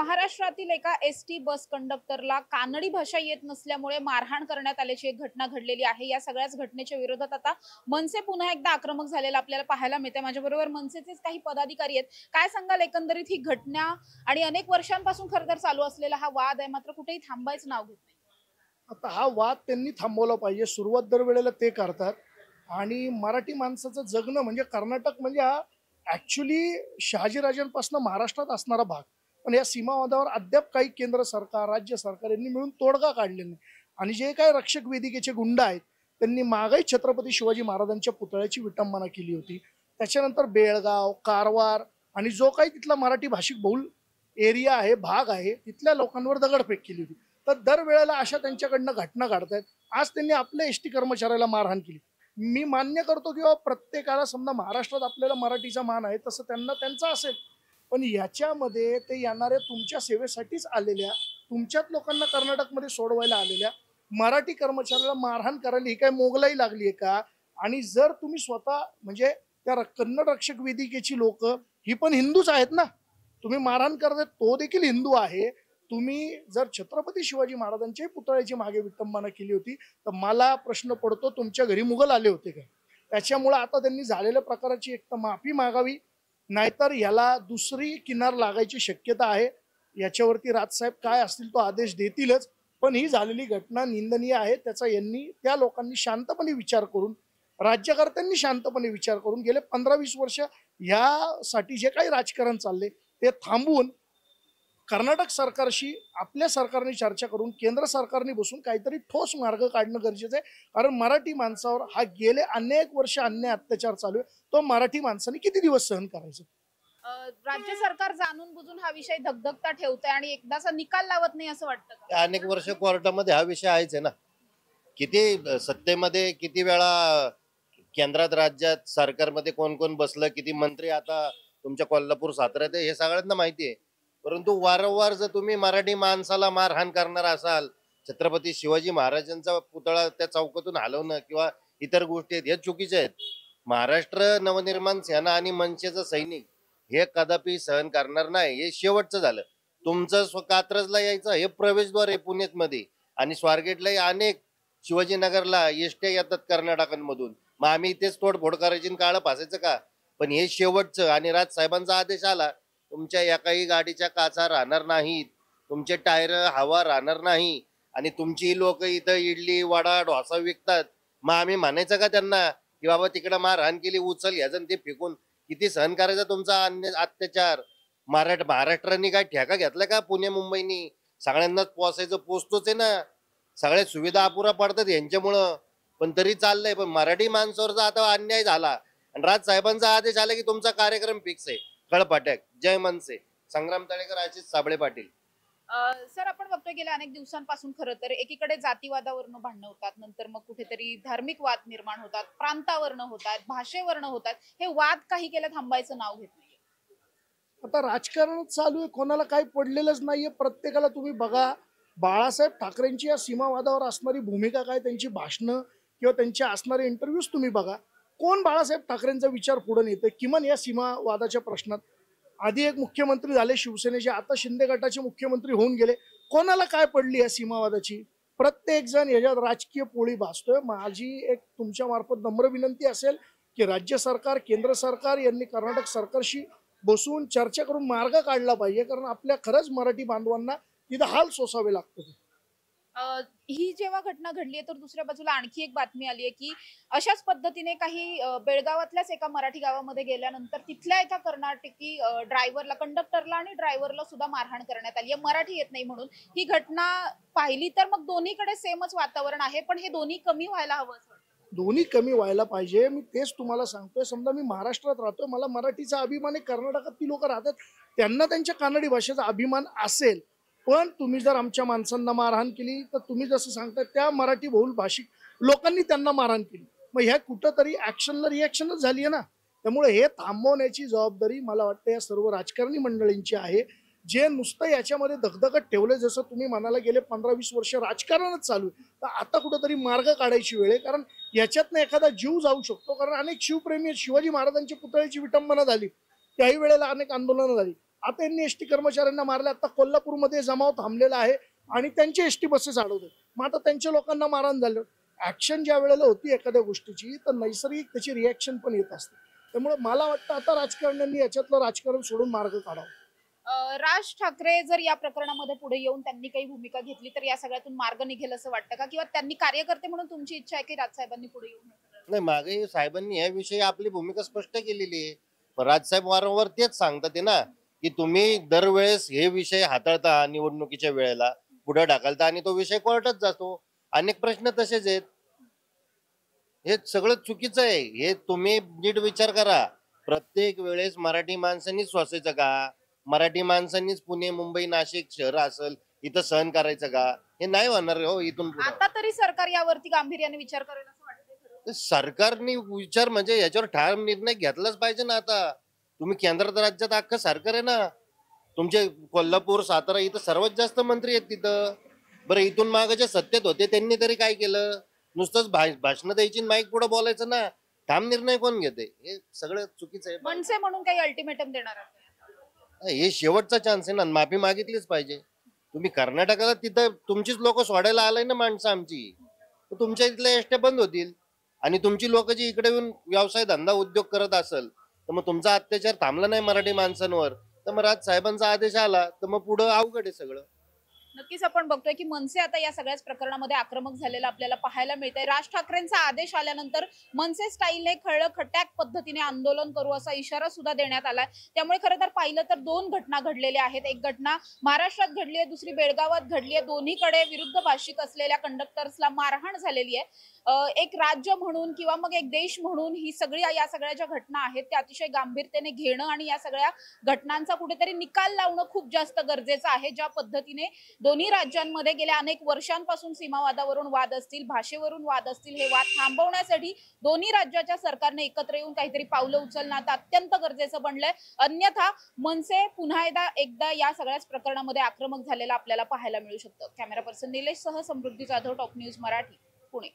महाराष्ट्रातील एका ST bus कंडक्टरला कानडी भाषा येत नसल्यामुळे मारहाण करण्यात आल्याची एक घटना घडलेली आहे। या सगळ्याच घटनेच्या विरोधात आता मनसे पुन्हा एकदा आक्रमक झालेला आपल्याला पाहायला मिळते। माझ्याबरोबर मनसेचेच काही पदाधिकारी आहेत। काय सांगाल एकंदरीत ही घटना आणि अनेक वर्षांपासून खरतर चालू असलेला हा वाद आहे, मात्र कुठेही थांबायचं नाव घेत नाही। आता हा वाद त्यांनी थांबवला पाहिजे। सुरुवात दरवेळेला ते करतात आणि मराठी माणसाचं जगणं म्हणजे कर्नाटक म्हणजे हा ऍक्च्युली शहाजीराजांपासून महाराष्ट्रात असणारा भाग, पण या सीमावादावर अद्याप काही केंद्र सरकार राज्य सरकार यांनी मिळून तोडगा काढलेला नाही। आणि जे काही रक्षक वेदिकेचे गुंड आहेत त्यांनी मागही छत्रपती शिवाजी महाराजांच्या पुतळ्याची विटंबना केली होती। त्याच्यानंतर बेळगाव कारवार आणि जो काही तिथला मराठी भाषिक बहुल एरिया आहे भाग आहे तिथल्या लोकांवर दगडफेक केली होती। तर दरवेळेला अशा त्यांच्याकडनं घटना घडतायत। आज त्यांनी आपल्या एसटी कर्मचाऱ्याला मारहाण केली। मी मान्य करतो की प्रत्येकाला समजा महाराष्ट्रात आपल्याला मराठीचा मान आहे तसं त्यांना त्यांचा असेल, पण याच्यामध्ये ते येणाऱ्या तुमच्या सेवेसाठीच आलेल्या तुमच्याच लोकांना कर्नाटकमध्ये सोडवायला आलेल्या मराठी कर्मचाऱ्याला मारहाण करायला ही काय मोगलाई लागली आहे का? आणि जर तुम्ही स्वतः म्हणजे त्या कन्नड रक्षक वेदिकेची लोक ही पण हिंदूच आहेत ना, तुम्ही मारहाण करताय तो देखील हिंदू आहे। तुम्ही जर छत्रपती शिवाजी महाराजांच्या पुतळ्याची मागे विटंबना केली होती तर मला प्रश्न पडतो तुमच्या घरी मुघल आले होते का? त्याच्यामुळे आता त्यांनी झालेल्या प्रकाराची एक तर माफी मागावी, नाहीतर याला दुसरी किनार लागायची शक्यता आहे। याच्यावरती राजसाहेब काय असतील तो आदेश देतीलच, पण ही झालेली घटना निंदनीय आहे। त्याचा यांनी त्या लोकांनी शांतपणे विचार करून राज्यकर्त्यांनी शांतपणे विचार करून गेले 15-20 वर्ष यासाठी जे काही राजकारण चालले ते थांबवून कर्नाटक सरकारशी आपल्या सरकारने चर्चा करून केंद्र सरकारने बसून काहीतरी ठोस मार्ग काढणं गरजेचं आहे। कारण मराठी माणसावर हा गेले अनेक वर्ष अन्याय अत्याचार चालू आहे, तो मराठी माणसाने किती दिवस सहन करायचं? राज्य सरकार जाणून बुजून हा विषय धगधगता ठेवतंय आणि एकदाचा निकाल लावत नाही असं वाटतं का? अनेक वर्ष कोर्टामध्ये हा विषय आहेच आहे ना। किती सत्तेमध्ये किती वेळा केंद्रात राज्यात सरकारमध्ये कोण कोण बसलं, किती मंत्री आता तुमच्या कोल्हापूर साताऱ्यात हे सगळ्यांना माहिती आहे। परंतु वारंवार जर तुम्ही मराठी माणसाला मारहाण करणार असाल, छत्रपती शिवाजी महाराजांचा पुतळा त्या चौकातून हलवणं किंवा इतर गोष्टी आहेत हे चुकीचे आहेत। महाराष्ट्र नवनिर्माण सेना आणि मनसेचं सैनिक हे कदापि सहन करणार नाही। हे शेवटचं झालं। तुमचं कात्रजला यायचं हे प्रवेशद्वार आहे पुण्यात मध्ये, आणि स्वारगेटलाही अनेक शिवाजीनगरला एसट्या येतात कर्नाटकांमधून। मग आम्ही इथेच तोडफोड करायची आणि काळं फासायचं का? पण हे शेवटचं, आणि राजसाहेबांचा आदेश आला तुमच्या एकाही गाडीच्या काचा राहणार नाहीत, तुमचे टायर हवा राहणार नाही, आणि तुमची लोक इथं इडली वडा डोसा विकतात। मग आम्ही म्हणायचं का त्यांना की बाबा तिकडे मारहाण केली उचल ह्याचं ते फेकून? किती सहन करायचा तुमचा अत्याचार? महाराष्ट्राने काय ठेका घेतला का? पुणे मुंबईनी सगळ्यांनाच पोचायचं, पोचतोच आहे ना। सगळ्या सुविधा अपुरा पडतात यांच्यामुळं, पण तरी चाललंय। पण मराठी माणसावरचा आता अन्याय झाला आणि राजसाहेबांचा आदेश आला की तुमचा कार्यक्रम फिक्स आहे। कळपाट्याक जय मनसे, संग्राम तळेकर, आशिष साबळे पाटील। सर, आपण बघतोय गेल्या अनेक दिवसांपासून खरं तर एकीकडे जातीवादावरनं भांडणं होतात, नंतर मग कुठेतरी धार्मिक वाद निर्माण होतात, प्रांतावरनं होतात, भाषेवरनं होतात। हे वाद काही केलं थांबायचं नाव घेत नाही। आता राजकारण चालू आहे, कोणाला काही पडलेलंच नाहीये। प्रत्येकाला तुम्ही बघा, बाळासाहेब ठाकरेंची या सीमावादावर असणारी भूमिका काय, त्यांची भाषणं किंवा त्यांचे असणारे इंटरव्ह्यूज तुम्ही बघा। कोण बाळासाहेब ठाकरेंचा विचार पुढे नेते किमान या सीमावादाच्या प्रश्नात? आधी एक मुख्यमंत्री झाले शिवसेनेचे, आता शिंदे गटाचे मुख्यमंत्री होऊन गेले। कोणाला काय पडली या सीमावादाची? प्रत्येक जण याच्यात राजकीय पोळी भासतोय। माझी एक तुमच्या मार्फत नम्र विनंती असेल की राज्य सरकार केंद्र सरकार यांनी कर्नाटक सरकारशी बसून चर्चा करून मार्ग काढला पाहिजे, कारण आपल्या खरंच मराठी बांधवांना तिथं हाल सोसावे लागतात। ही जेव्हा घटना घडली आहे तर दुसऱ्या बाजूला आणखी एक बातमी आली आहे की अशाच पद्धतीने काही बेळगावातल्याच एका मराठी गावामध्ये गेल्यानंतर तिथल्या एका कर्नाटकी ड्रायव्हरला, कंडक्टरला आणि ड्रायव्हरला सुद्धा मारहाण करण्यात आली आहे, मराठी येत नाही म्हणून। ही घटना पाहिली तर मग दोन्हीकडे सेमच वातावरण आहे, पण हे दोन्ही कमी व्हायला हवं असं वाटतं। दोन्ही कमी व्हायला पाहिजे। मी तेच तुम्हाला सांगतोय, समजा मी महाराष्ट्रात राहतोय, मला मराठीचा अभिमान आहे, कर्नाटकात ती लोक राहतात त्यांना त्यांच्या कानडी भाषेचा अभिमान असेल, पण तुम्ही जर आमच्या माणसांना मारहाण केली तर तुम्ही जसं सांगताय त्या मराठी बहुल भाषिक लोकांनी त्यांना मारहाण केली, मग ह्या कुठंतरी ऍक्शनला रिॲक्शनच झाली आहे ना। त्यामुळे हे थांबवण्याची जबाबदारी मला वाटतं या सर्व राजकारणी मंडळींची आहे, जे नुसतं याच्यामध्ये दगदगत ठेवलं। जसं तुम्ही म्हणाला गेले 15-20 वर्ष राजकारणच चालू आहे, तर आता कुठंतरी मार्ग काढायची वेळ आहे, कारण याच्यातनं एखादा जीव जाऊ शकतो। कारण अनेक शिवप्रेमी शिवाजी महाराजांच्या पुतळ्याची विटंबना झाली, त्याही वेळेला अनेक आंदोलनं झाली, आता यांनी एसटी कर्मचाऱ्यांना मारले. आता कोल्हापूरमध्ये जमाव थांबलेला आहे आणि त्यांचे एसटी बसेस अडवले. मग आता त्यांच्या लोकांना मारहाण झालं. ऍक्शन ज्या वेळेला होती एखाद्या गोष्टीची तर नैसर्गिक त्याची रिॲक्शन पण येत असते. त्यामुळे मला वाटतं आता राजकारण्यांनी याच्यातलं राजकारण सोडून मार्ग काढावा. राज ठाकरे जर या प्रकरणामध्ये पुढे येऊन त्यांनी काही भूमिका घेतली तर या सगळ्यातून मार्ग निघेल असं वाटतं का, किंवा त्यांनी कार्यकर्ते म्हणून तुमची इच्छा आहे की राजसाहेबांनी पुढे येऊन हे सगळं? नाही, मागे साहेबांनी याविषयी आपली भूमिका स्पष्ट केलेली आहे. पण राजसाहेब वारंवार तेच सांगतात आहे ना, की तुम्ही दरवेळेस हे विषय हाताळता, निवडणुकीच्या वेळेला पुढे ढकलता आणि तो विषय कोर्टात जातो. अनेक प्रश्न तसेच आहेत. हे सगळं चुकीचं आहे. हे तुम्ही नीट विचार करा. प्रत्येक वेळेस मराठी माणसांनीच सोसायचं का? मराठी माणसांनीच पुणे, मुंबई, नाशिक शहर असेल इथं सहन करायचं का? हे नाही होणार हो इथून पुढे. आता तरी सरकार यावरती गांभीर्याने विचार करेल असं वाटतंय खरं? सरकारने विचार म्हणजे याच्यावर ठाम निर्णय घेतलाच पाहिजे ना. आता तुम्ही केंद्रात राज्यात अख्खं सरकार आहे ना. तुमचे कोल्हापूर, सातारा इथं सर्वात जास्त मंत्री आहेत तिथं. बरं, इथून मागे जे सत्तेत होते त्यांनी तरी काय केलं? नुसतंच भाषण द्यायची, माईक पुढे बोलायचं ना. ठाम निर्णय कोण घेते? हे सगळं चुकीचं आहे. मनसे म्हणून काही अल्टिमेटम देणार आहे? हे शेवटचा चान्स आहे ना. माफी मागितलीच पाहिजे. तुम्ही कर्नाटकाला तिथं तुमचीच लोक सोडायला आलाय ना माणसं आमची. तर तुमच्या इथल्या एसट्या बंद होतील आणि तुमची लोक जी इकडे येऊन व्यवसाय धंदा उद्योग करत असेल तर मग तुमचा अत्याचार थांबला नाही मराठी माणसांवर तर मग राज साहेबांचा आदेश आला तर मग पुढं अवघड आहे सगळं. नक्कीच आपण बघतोय की मनसे आता या सगळ्याच प्रकरणामध्ये आक्रमक झालेला आपल्याला पाहायला मिळतंय. राज ठाकरेंचा आदेश आल्यानंतर मनसे स्टाईलने खटाक पद्धतीने आंदोलन करू असा इशारा सुद्धा देण्यात आलाय. त्यामुळे खरं तर पाहिलं तर दोन घटना घडलेल्या आहेत. एक घटना महाराष्ट्रात घडली आहे, दुसरी बेळगावात घडली आहे. दोन्हीकडे विरुद्ध भाषिक असलेल्या कंडक्टर्सला मारहाण झालेली आहे. एक राज्य म्हणून किंवा मग एक देश म्हणून ही या सगळ्या ज्या घटना आहेत त्या अतिशय गांभीर्याने घेणं आणि या सगळ्या घटनांचा कुठेतरी निकाल लावणं खूप जास्त गरजेचं आहे. ज्या पद्धतीने दोन्ही राज्यांमध्ये गेल्या अनेक वर्षांपासून सीमावादावरून वाद असतील, भाषेवरून वाद असतील, हे वाद थांबवण्यासाठी दोन्ही राज्याच्या सरकारने एकत्र येऊन काहीतरी पावलं उचलणं आता अत्यंत गरजेचं बनलंय. अन्यथा मनसे पुन्हा एकदा या सगळ्याच प्रकरणामध्ये आक्रमक झालेला आपल्याला पाहायला मिळू शकतं. कॅमेरा पर्सन निलेश सह समृद्धी जाधव, टॉप न्यूज मराठी, पुणे.